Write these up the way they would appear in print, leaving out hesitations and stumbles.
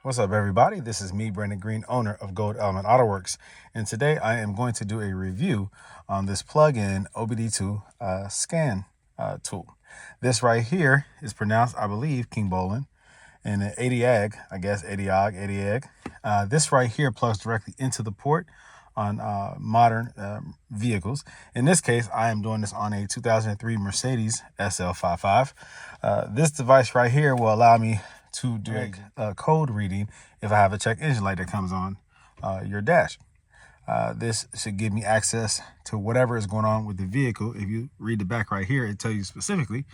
What's up, everybody? This is me, Brandon Green, owner of Gold Element AUTOWORKS, and today I am going to do a review on this plug-in OBD2 scan tool. This right here is pronounced, I believe, KINGBOLEN, and Ediag, I guess, Ediag. This right here plugs directly into the port on modern vehicles. In this case, I am doing this on a 2003 Mercedes SL55. This device right here will allow me to do a code reading if I have a check engine light that comes on your dash. This should give me access to whatever is going on with the vehicle. If you read the back right here, it tells you specifically,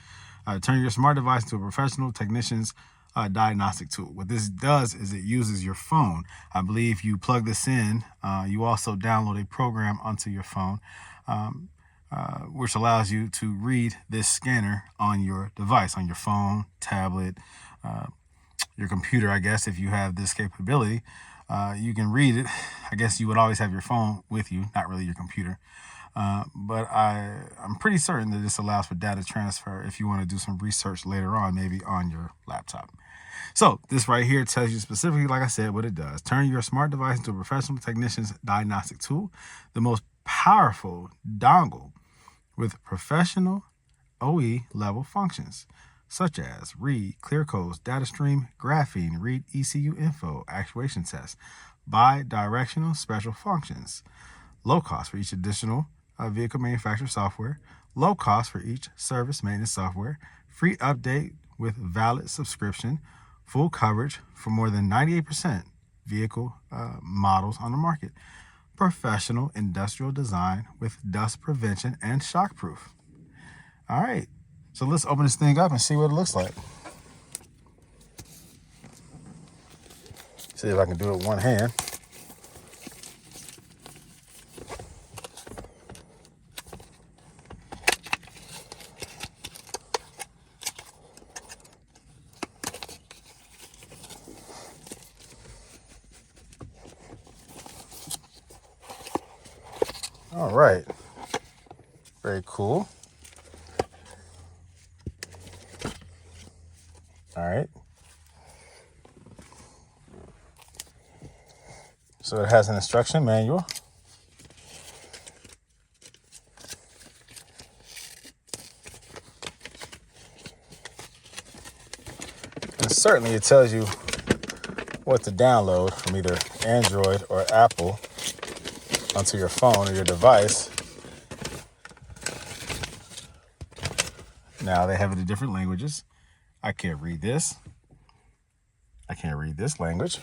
turn your smart device to a professional technician's diagnostic tool. What this does is it uses your phone. I believe you plug this in, you also download a program onto your phone, which allows you to read this scanner on your device, on your phone, tablet, your computer. I guess if you have this capability, you can read it. I guess you would always have your phone with you, not really your computer. But I'm pretty certain that this allows for data transfer if you want to do some research later on, maybe on your laptop. So this right here tells you specifically, like I said, what it does. Turn your smart device into a professional technician's diagnostic tool, the most powerful dongle with professional OE level functions, such as read clear codes, data stream, graphene, read ECU info, actuation tests, bi-directional special functions, low cost for each additional vehicle manufacturer software, low cost for each service maintenance software, free update with valid subscription, full coverage for more than 98% vehicle models on the market, professional industrial design with dust prevention and shockproof. All right. So let's open this thing up and see what it looks like. See if I can do it with one hand. All right. Very cool. All right. So it has an instruction manual. And certainly it tells you what to download from either Android or Apple onto your phone or your device. Now they have it in different languages. I can't read this. I can't read this language.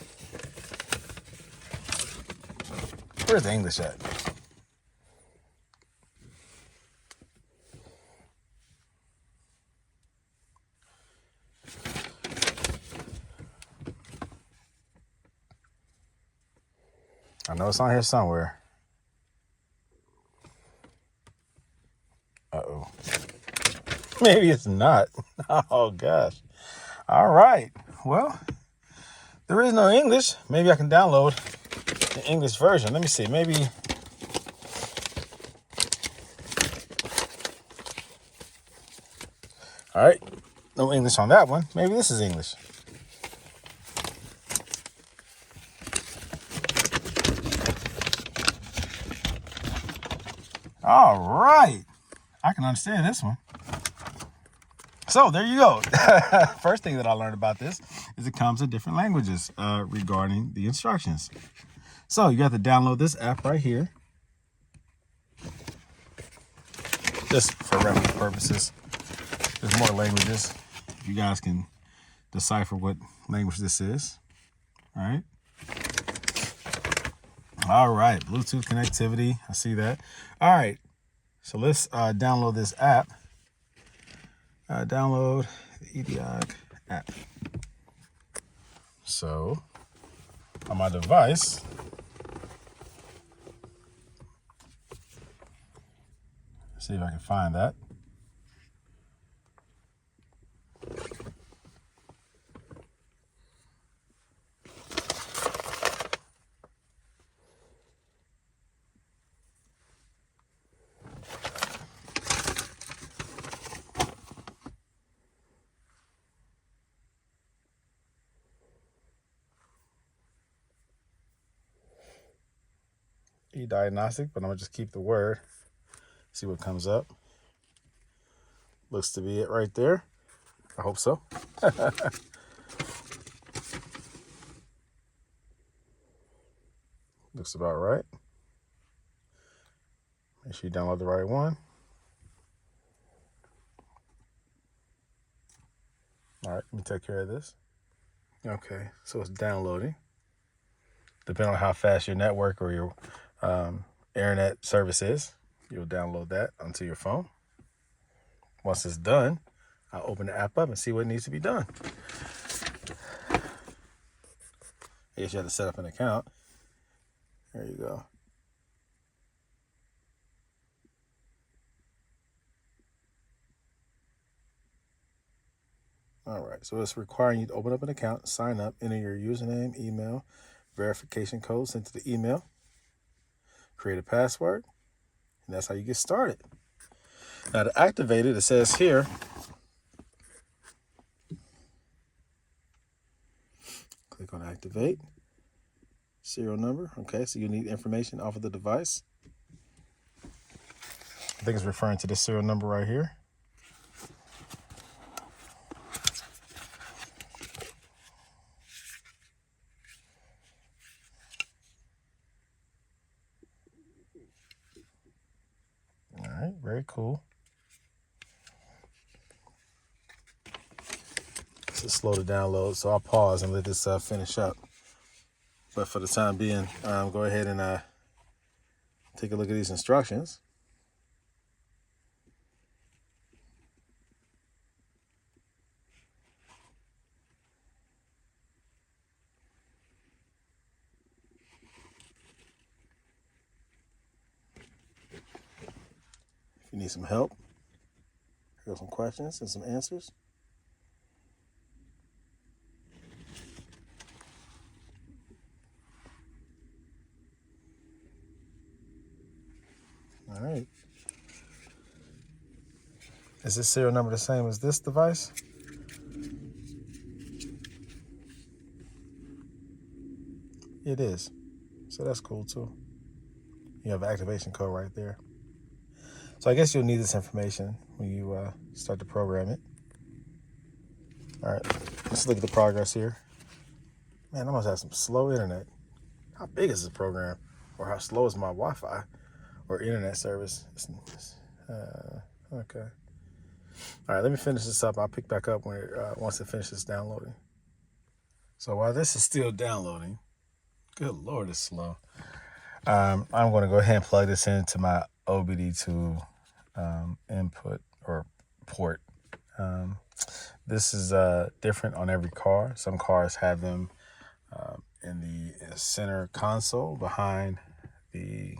Where's the English at? I know it's on here somewhere. Uh-oh. Maybe it's not. Oh, gosh. All right. Well, there is no English. Maybe I can download the English version. Let me see. Maybe. All right. No English on that one. Maybe this is English. All right. I can understand this one. So there you go. First thing that I learned about this is it comes in different languages regarding the instructions. So you have to download this app right here. Just for reference purposes. There's more languages. You guys can decipher what language this is. All right. All right. Bluetooth connectivity. I see that. All right. So let's download this app. Download the Ediag app. So on my device, see if I can find that. E-diagnostic, but I'm gonna just keep the word, see what comes up. Looks to be it right there. I hope so. Looks about right. Make sure you download the right one. All right, let me take care of this. Okay, so it's downloading. Depending on how fast your network or your internet service is, you'll download that onto your phone. Once it's done, I'll open the app up and see what needs to be done. I guess you have to set up an account. There you go. All right, so it's requiring you to open up an account, sign up, enter your username, email, verification code sent to the email, create a password, and that's how you get started. Now to activate it, it says here, click on activate, serial number. Okay, so you need information off of the device. I think it's referring to the serial number right here. All right, very cool. It's slow to download, so I'll pause and let this finish up. But for the time being, go ahead and take a look at these instructions. If you need some help, here are some questions and some answers. All right. Is this serial number the same as this device? It is. So that's cool too. You have an activation code right there. So I guess you'll need this information when you start to program it. All right, let's look at the progress here. Man, I must have some slow internet. How big is this program? Or how slow is my Wi-Fi or internet service? Okay. All right, let me finish this up. I'll pick back up when once it finishes downloading. So while this is still downloading, good Lord, it's slow. I'm going to go ahead and plug this into my OBD2 input or port. This is different on every car. Some cars have them in the center console behind the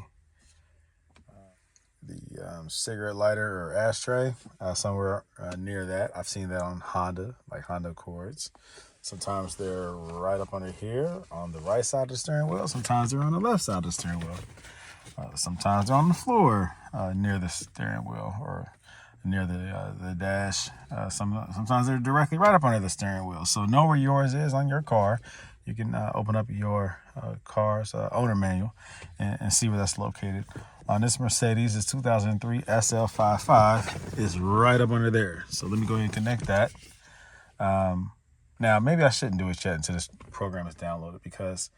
cigarette lighter or ashtray, somewhere near that. I've seen that on Honda, like Honda Accords. Sometimes they're right up under here on the right side of the steering wheel. Sometimes they're on the left side of the steering wheel. Sometimes they're on the floor near the steering wheel or near the dash. Sometimes they're directly right up under the steering wheel. So know where yours is on your car. You can open up your car's owner manual and see where that's located. On this Mercedes, this 2003 SL55 is right up under there. So let me go ahead and connect that. Now, maybe I shouldn't do it yet until this program is downloaded because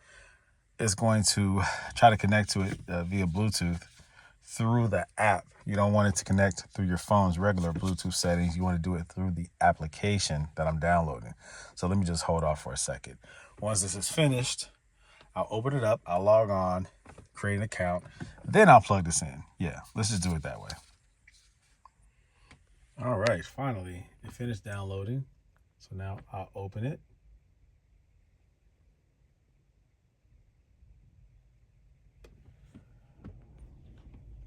it's going to try to connect to it via Bluetooth through the app. You don't want it to connect through your phone's regular Bluetooth settings. You want to do it through the application that I'm downloading. So let me just hold off for a second. Once this is finished, I'll open it up, I'll log on, create an account, then I'll plug this in. Yeah, let's just do it that way. All right, finally, it finished downloading. So now I'll open it.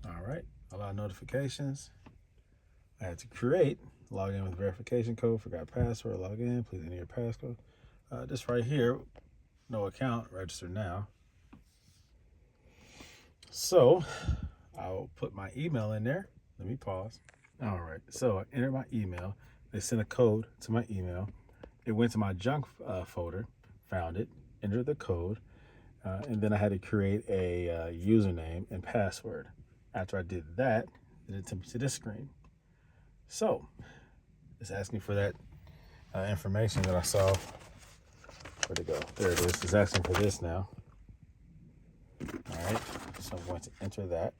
All right, allow notifications. I had to create, log in with verification code, forgot password, log in, please enter your passcode. This right here, no account, register now. So I'll put my email in there. Let me pause. All right, so I entered my email. They sent a code to my email. It went to my junk folder, found it, entered the code. And then I had to create a username and password. After I did that, it took me to this screen. So it's asking for that information that I saw. Where'd it go? There it is. It's asking for this now. All right, so I'm going to enter that.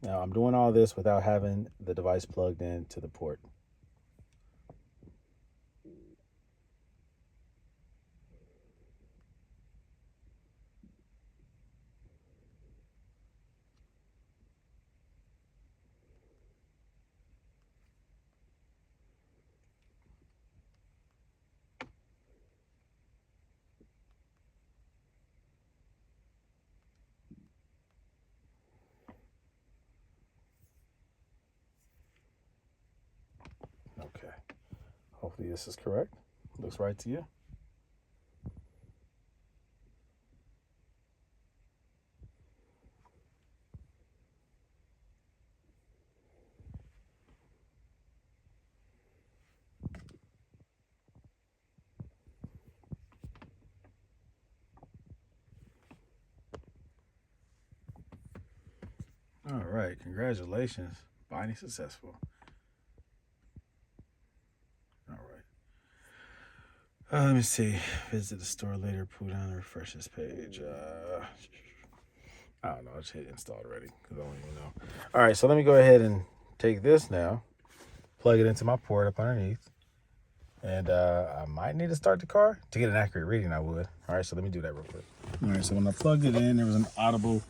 Now I'm doing all this without having the device plugged in to the port. Okay, hopefully this is correct. Looks right to you. All right, congratulations. Binding successful. All right. Let me see. Visit the store later, pull down and refresh this page. I don't know. I just hit install already because I don't even know. All right, so let me go ahead and take this now, plug it into my port up underneath. And I might need to start the car. To get an accurate reading, I would. All right, so let me do that real quick. All right, so when I plugged it in, there was an audible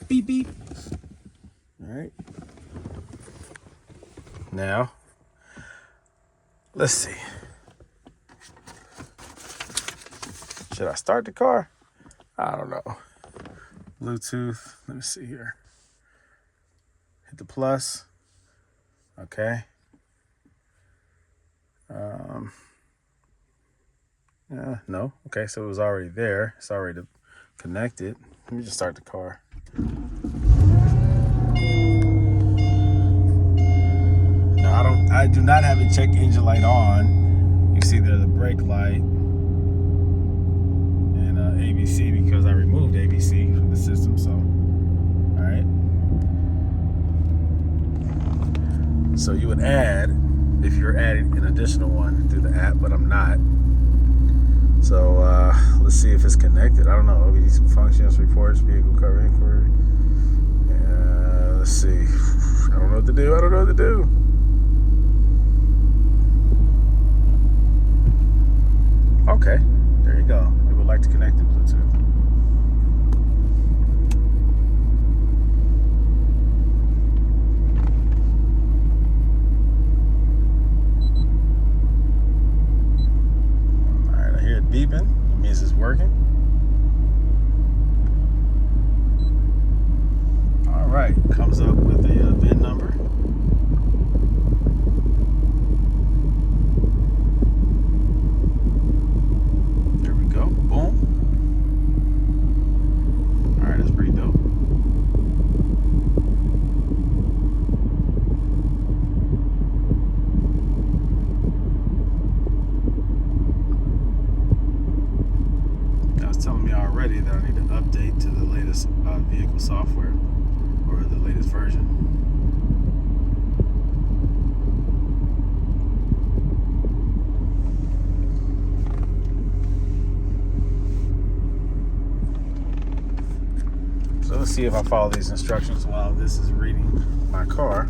beep beep. All right. Now, let's see. Should I start the car? I don't know. Bluetooth, let me see here. Hit the plus. Okay. No. Okay, so it was already there. It's already connected. Let me just start the car. Now I do not have a check engine light on. You see there's a brake light and ABC because I removed ABC from the system. So, all right. So you would add if you're adding an additional one through the app, but I'm not. So let's see if it's connected. I don't know. OBD2 functions, reports, vehicle cover inquiry. Let's see. I don't know what to do. I don't know what to do. Okay, there you go. We would like to connect to Bluetooth. Beeping, it means it's working. All right, comes up with a VIN number. There we go, boom. All right, that's pretty dope. Telling me already that I need to update to the latest vehicle software or the latest version. So let's see if I follow these instructions while this is reading my car.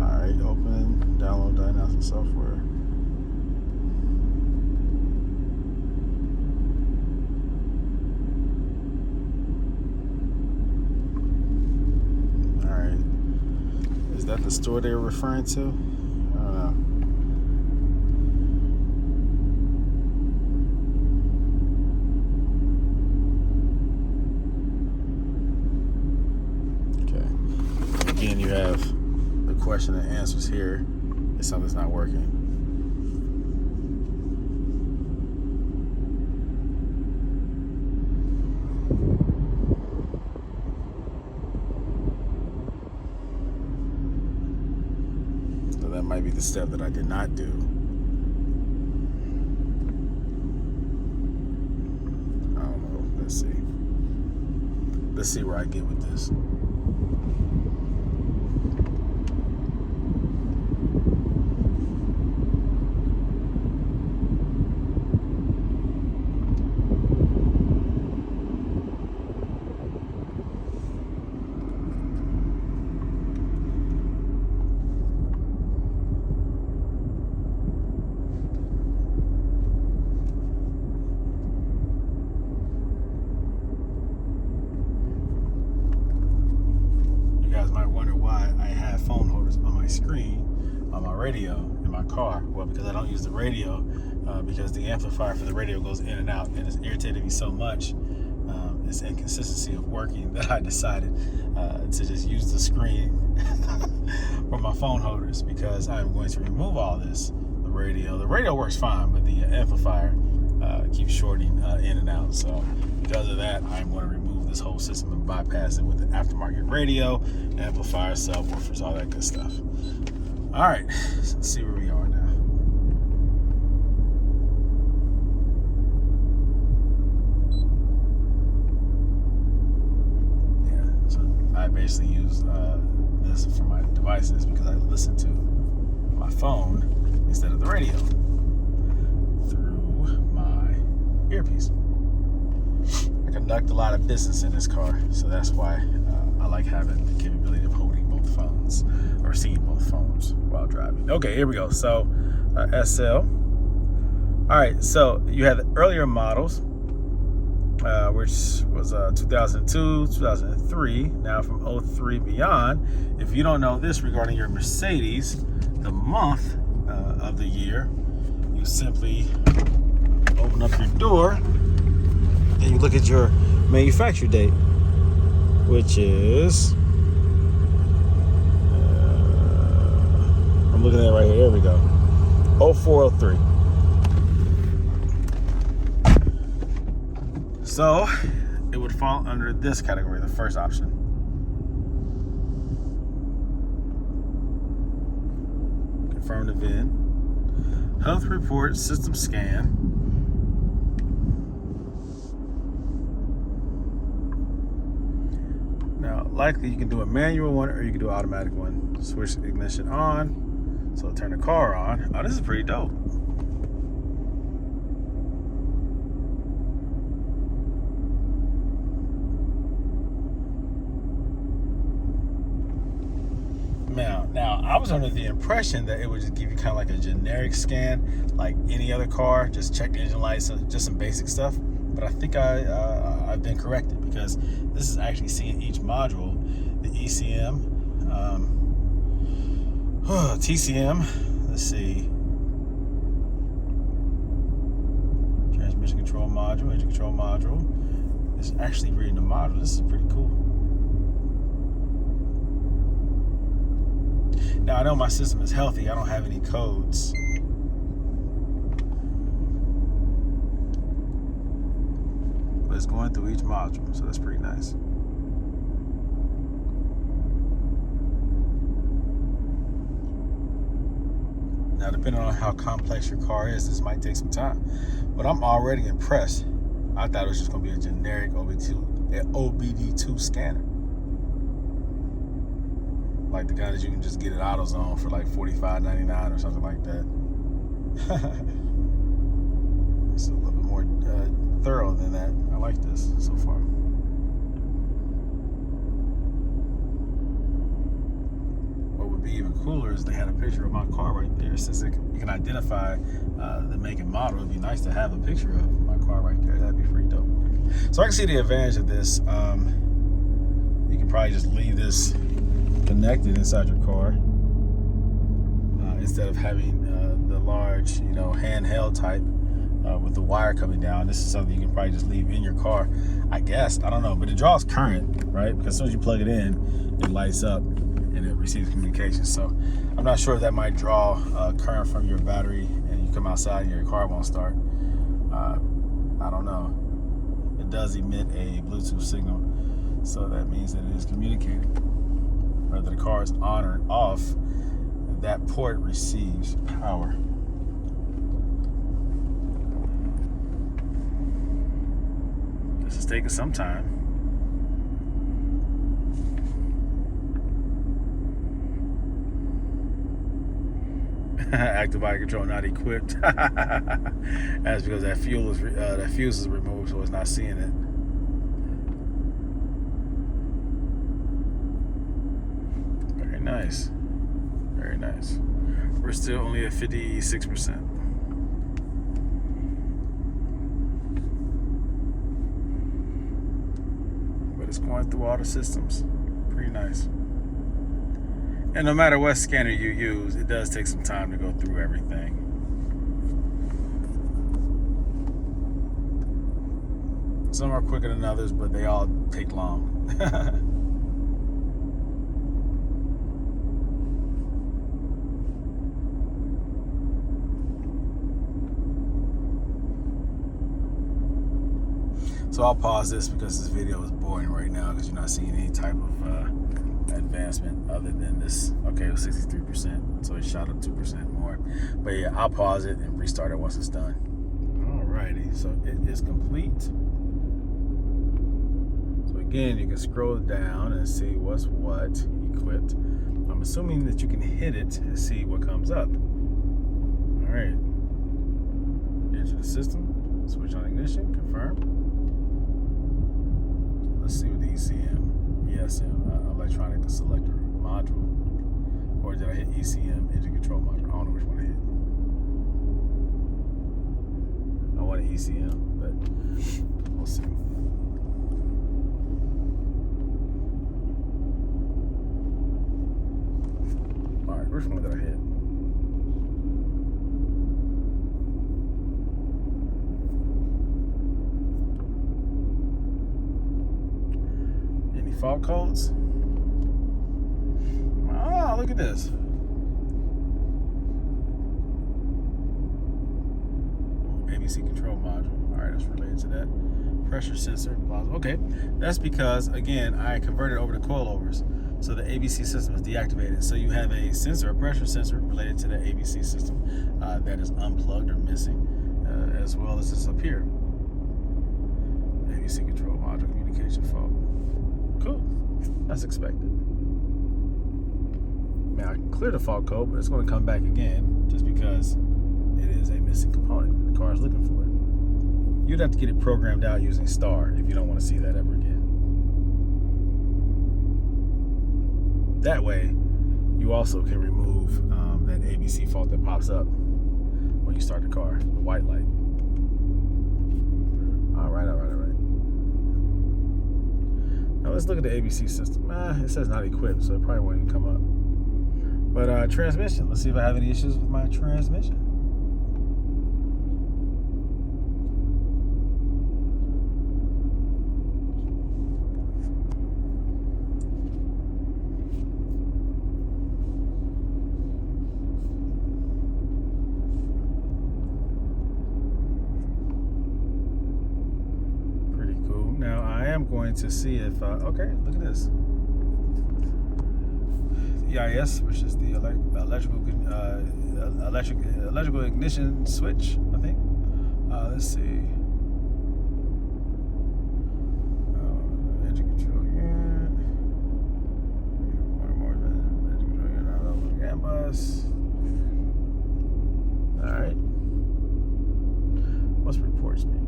All right, open, download diagnostic software. Is that the store they were referring to? I don't know. Okay. Again, you have the question and answers here if something's not working. That might be the step that I did not do. All right, let's see where I get with this. Might wonder why I have phone holders on my screen on my radio in my car. Well, because I don't use the radio, because the amplifier for the radio goes in and out, and it's irritated me so much, this inconsistency of working, that I decided to just use the screen for my phone holders, because I'm going to remove all this. The radio works fine, but the amplifier keeps shorting in and out. So because of that, I'm going to remove this whole system and bypass it with the aftermarket radio, amplifier, subwoofers, all that good stuff. All right, let's see where we are now. Yeah, so I basically use this for my devices because I listen to my phone instead of the radio through my earpiece. I conduct a lot of business in this car, so that's why I like having the capability of holding both phones or seeing both phones while driving. Okay, here we go. So SL. All right, so you had the earlier models, which was 2002, 2003. Now from 03 beyond, if you don't know this regarding your Mercedes, the month of the year, you simply open up your door and you look at your manufacture date, which is I'm looking at it right here. There we go. 0403. So it would fall under this category, the first option. Confirm the VIN. Health report, system scan. Now, likely you can do a manual one or you can do an automatic one. Switch ignition on. So turn the car on. Oh, this is pretty dope. Now, I was under the impression that it would just give you kind of like a generic scan, like any other car, just check the engine lights, just some basic stuff. But I think I've been corrected, because this is actually seeing each module, the ECM, TCM, let's see, transmission control module, engine control module. It's actually reading the module. This is pretty cool. Now, I know my system is healthy. I don't have any codes. But it's going through each module, so that's pretty nice. Now, depending on how complex your car is, this might take some time. But I'm already impressed. I thought it was just going to be a generic OBD2 scanner. Like the kind that you can just get at AutoZone for like $45.99 or something like that. It's a little bit more thorough than that. I like this so far. What would be even cooler is they had a picture of my car right there. Since you can identify the make and model, it'd be nice to have a picture of my car right there. That'd be pretty dope. So I can see the advantage of this. You can probably just leave this connected inside your car instead of having the large, handheld type with the wire coming down. This is something you can probably just leave in your car, I guess. I don't know, but it draws current, right? Because as soon as you plug it in, it lights up and it receives communication. So I'm not sure if that might draw current from your battery and you come outside and your car won't start. I don't know. It does emit a Bluetooth signal, so that means that it is communicating. Whether the car is on or off, that port receives power. This is taking some time. Active body control not equipped. That's because that fuse is removed, so it's not seeing it. Very nice. Very nice. We're still only at 56%. But it's going through all the systems. Pretty nice. And no matter what scanner you use, it does take some time to go through everything. Some are quicker than others, but they all take long. So I'll pause this because this video is boring right now because you're not seeing any type of advancement other than this. Okay, it was 63%, so it shot up 2% more. But yeah, I'll pause it and restart it once it's done. Alrighty, so it is complete. So again, you can scroll down and see what's what equipped. I'm assuming that you can hit it and see what comes up. Alright. Enter the system, switch on ignition, confirm. Let's see what the ECM, electronic selector module, or did I hit ECM, engine control module? I don't know which one I hit. I wanted ECM, but we'll see. All right, which one did I hit? Fault codes. Oh, look at this. ABC control module. All right, that's related to that. Pressure sensor. Okay, that's because, again, I converted over to coilovers. So the ABC system is deactivated. So you have a sensor, a pressure sensor related to the ABC system that is unplugged or missing, as well as this up here. ABC control module communication fault. Cool. That's expected. Now I can clear the fault code, but it's going to come back again just because it is a missing component. The car is looking for it. You'd have to get it programmed out using star if you don't want to see that ever again. That way, you also can remove that ABC fault that pops up when you start the car, the white light. All right. Now let's look at the ABC system. It says not equipped, so it probably won't even come up. But transmission, let's see if I have any issues with my transmission. I'm going to see if okay, look at this. The EIS, which is the electrical ignition switch, I think. Let's see. Engine control unit. One more engine control unit. GAN bus. All right. What's reports mean?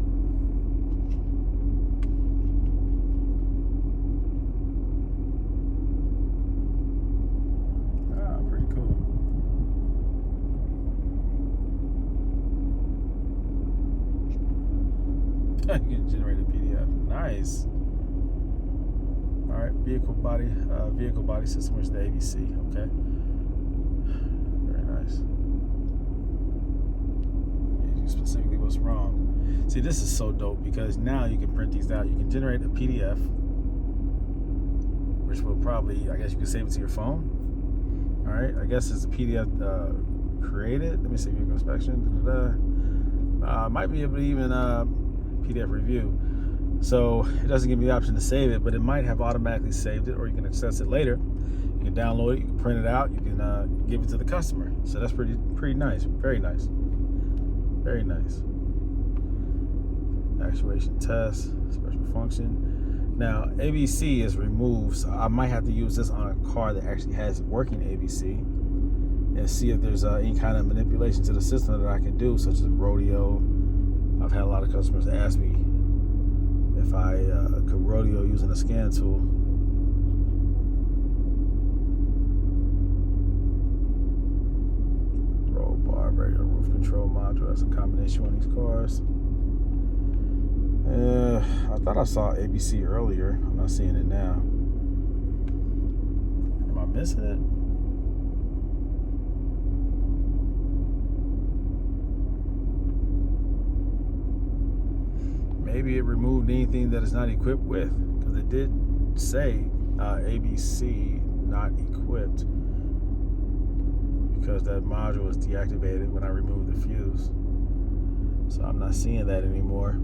You can generate a PDF. Nice. All right, vehicle body system, which is the ABC. Okay. Very nice. Specifically, what's wrong? See, this is so dope because now you can print these out. You can generate a PDF, which will probably, I guess, you can save it to your phone. All right. I guess it's a PDF created. Let me see, vehicle inspection. Might be able to even PDF review. So it doesn't give me the option to save it, but it might have automatically saved it, or you can access it later. You can download it, you can print it out, you can give it to the customer. So that's pretty nice. Very nice. Very nice. Actuation test, special function. Now ABC is removed, so I might have to use this on a car that actually has working ABC. and see if there's any kind of manipulation to the system that I can do, such as rodeo. I've had a lot of customers ask me if I could rodeo using a scan tool. Roll bar, regular roof control module. That's a combination on these cars. I thought I saw ABC earlier. I'm not seeing it now. Am I missing it? Maybe it removed anything that it's not equipped with, because it did say ABC not equipped, because that module was deactivated when I removed the fuse. So I'm not seeing that anymore.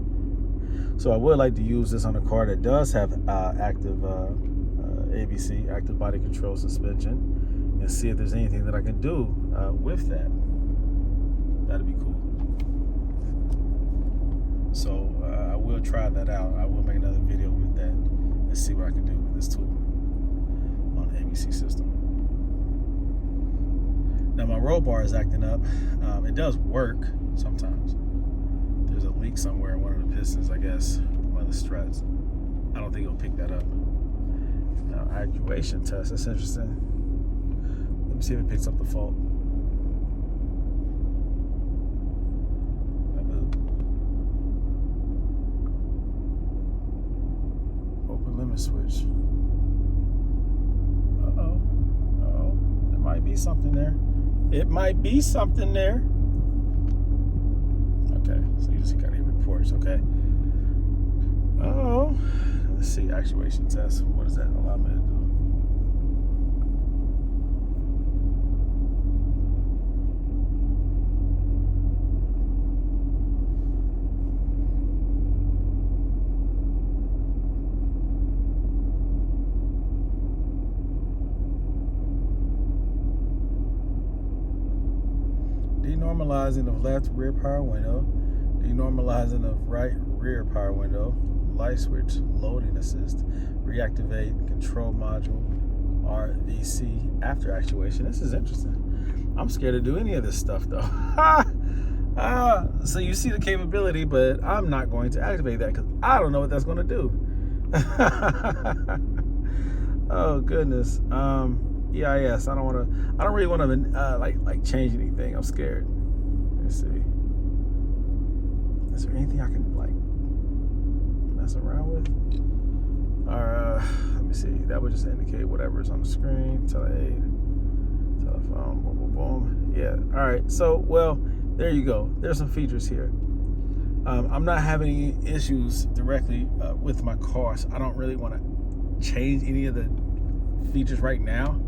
So I would like to use this on a car that does have active ABC, active body control suspension, and see if there's anything that I can do with that. That'd be cool. So I will try that out. I will make another video with that and see what I can do with this tool on the ABC system. Now my roll bar is acting up. It does work sometimes. There's a leak somewhere in one of the pistons, I guess, one of the struts. I don't think it'll pick that up. Now, actuation test, that's interesting. Let me see if it picks up the fault. Open limit switch. Uh-oh. Uh-oh. There might be something there. It might be something there. Okay, so you just gotta hit reports, okay? Oh, let's see, actuation test. What does that allow me to do? Denormalizing of left rear power window, denormalizing of right rear power window, light switch, loading assist, reactivate control module, RVC after actuation. This is interesting. I'm scared to do any of this stuff though. So you see the capability, but I'm not going to activate that because I don't know what that's going to do. Oh goodness. EIS. I don't really want to like change anything. I'm scared. Let's see. Is there anything I can like mess around with? Let me see. That would just indicate whatever is on the screen. Tele-aid, telephone, boom, boom, boom. Yeah. All right. So, well, there you go. There's some features here. I'm not having any issues directly with my car, so I don't really want to change any of the features right now.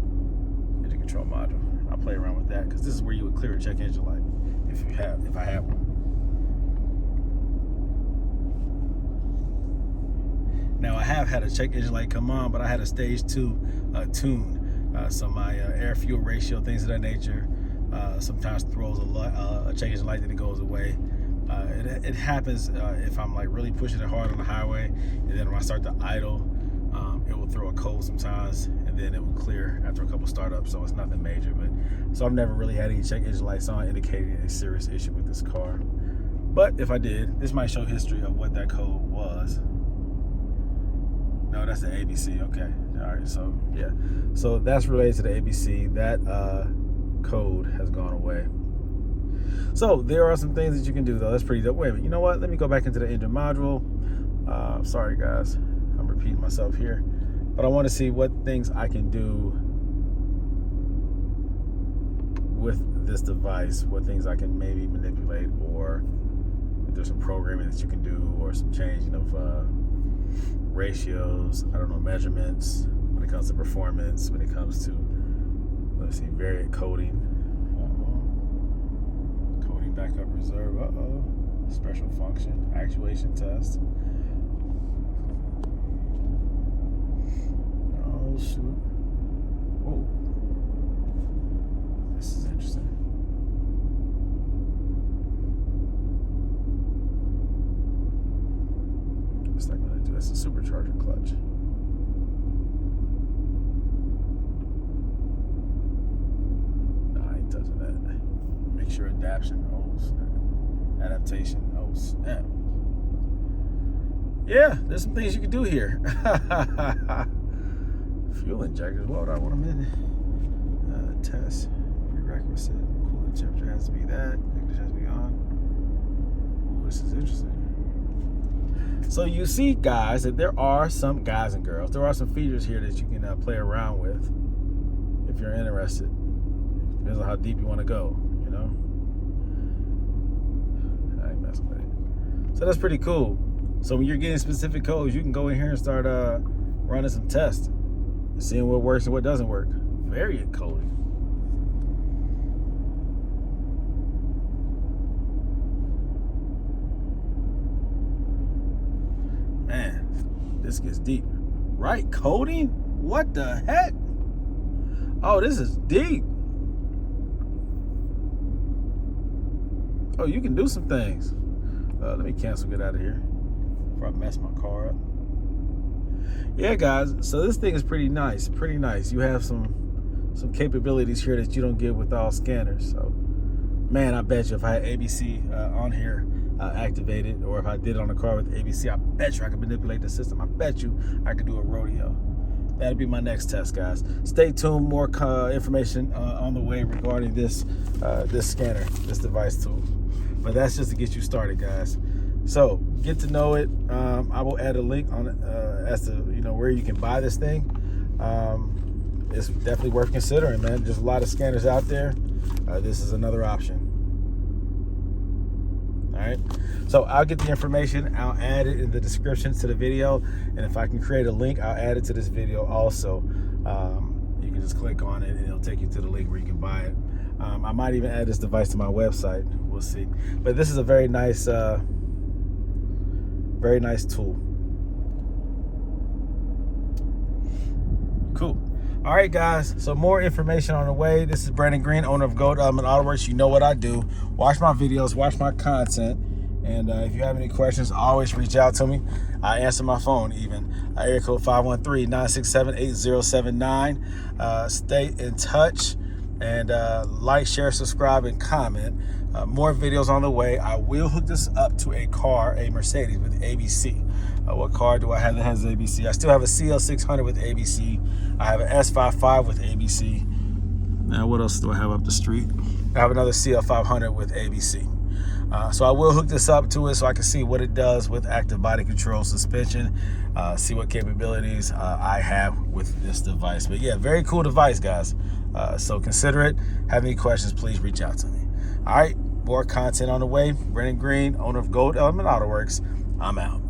Engine control module. I'll play around with that because this is where you would clear a check engine light if I have one. Now I have had a check engine light come on, but I had a stage 2 tune. So my air fuel ratio, things of that nature, sometimes throws a check engine light, then it goes away. It happens if I'm like really pushing it hard on the highway, and then when I start to idle, it will throw a code sometimes, and then it will clear after a couple startups. So it's nothing major, so I've never really had any check engine lights on indicating a serious issue with this car. But if I did, this might show history of what that code was. No, that's the ABC. Okay, all right. So yeah, so that's related to the ABC. That code has gone away. So there are some things that you can do though. That's pretty dope. Wait a minute. You know what? Let me go back into the engine module. Sorry guys, I'm repeating myself here, but I want to see what things I can do with this device. What things I can maybe manipulate, or if there's some programming that you can do, or some changing of ratios. I don't know, measurements when it comes to performance. When it comes to, let's see, variant coding. Backup reserve, special function, actuation test. Oh shoot. Whoa. This is interesting. What's that gonna do? That's a supercharger clutch. Nah, I ain't touching pressure adaptation. Oh, snap. Adaptation. Oh, snap. Yeah, there's some things you can do here. Fuel injectors. Hold on 1 minute. Test. Prerequisite. Cooling temperature has to be that. Ignition has to be on. Oh, this is interesting. So you see, guys, that there are some guys and girls. There are some features here that you can play around with if you're interested. Depends on how deep you want to go, you know. I ain't messing with it. So that's pretty cool. So when you're getting specific codes, you can go in here and start running some tests, seeing what works and what doesn't work. Variant coding. Man, this gets deep. Right coding? What the heck? Oh, this is deep. Oh, you can do some things. Let me cancel, get out of here before I mess my car up. Yeah, guys, so this thing is pretty nice, pretty nice. You have some capabilities here that you don't get with all scanners. So, man, I bet you if I had ABC on here activated, or if I did it on the car with ABC, I bet you I could manipulate the system. I bet you I could do a rodeo. That'll be my next test, guys. Stay tuned, more information on the way regarding this scanner, this device tool. But that's just to get you started, guys. So get to know it. I will add a link on as to where you can buy this thing. It's definitely worth considering, man. There's a lot of scanners out there. This is another option. All right. So I'll get the information. I'll add it in the description to the video, and if I can create a link, I'll add it to this video also. You can just click on it, and it'll take you to the link where you can buy it. I might even add this device to my website. We'll see. But this is a very nice tool. Cool. All right, guys. So more information on the way. This is Brandon Green, owner of Gold Element AUTOWORKS. You know what I do. Watch my videos. Watch my content. And if you have any questions, always reach out to me. I answer my phone even. Area code 513-967-8079. Stay in touch. And like, share, subscribe, and comment. More videos on the way. I will hook this up to a car, a Mercedes with ABC. What car do I have that has ABC? I still have a CL600 with ABC. I have an S55 with ABC. Now, what else do I have up the street? I have another CL500 with ABC. So I will hook this up to it so I can see what it does with active body control, suspension, see what capabilities I have with this device. But yeah, very cool device, guys. So consider it. Have any questions, please reach out to me. All right, more content on the way. Brandon Green, owner of Gold Element AUTOWORKS. I'm out.